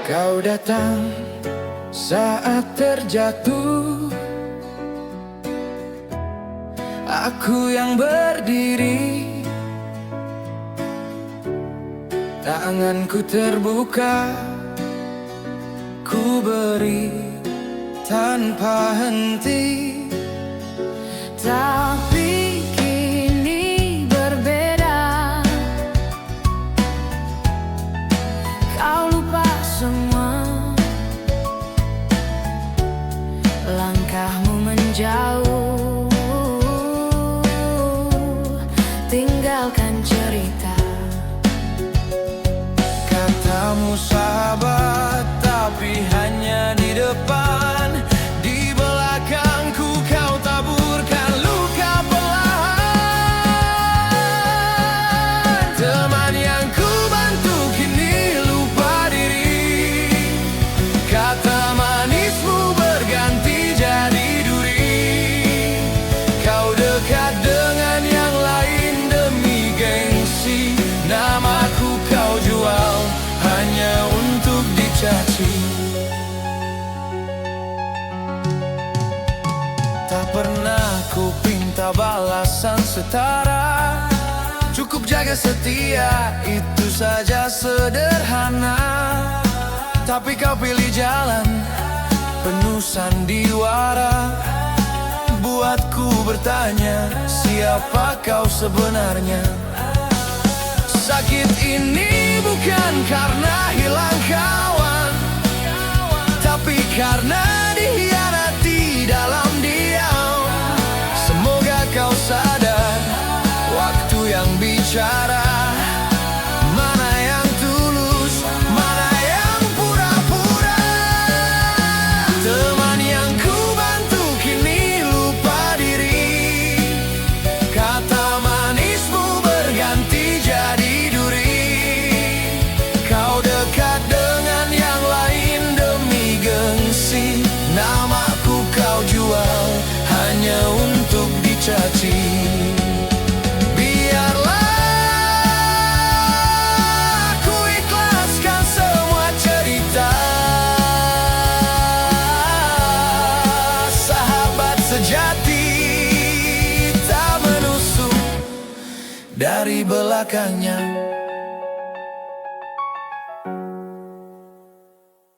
Kau datang saat terjatuh, aku yang berdiri, tanganku terbuka, ku beri tanpa henti. Tapi kini berbeda, kau lupa semua, langkahmu menjauh, tinggalkan cerita. Katamu sahabat, tapi hanya di depan. Di belakangku kau taburkan luka perlahan. Teman yang ku bantu kini lupa diri, kata manismu berganti jadi duri. Kau dekat dengan yang lain demi gengsi, namaku kau jual hanya untuk dicaci. Tak pernah ku pinta balasan setara, cukup jaga setia, itu saja sederhana. Tapi kau pilih jalan penuh sandiwara, buatku bertanya, siapa kau sebenarnya? Sakit ini bukan karena hilang kawan, tapi karena dikhianati dalam diam. Semoga kau sadar, waktu yang bicara, mana yang tulus, mana yang pura-pura. Teman yang ku bantu kini lupa diri, kata manismu berganti jadi duri. Kau dekat dengan yang lain demi gengsi, namaku kau jual hanya untuk dicaci. Biarlah ku ikhlaskan semua cerita, sahabat sejati tak menusuk dari belakangnya.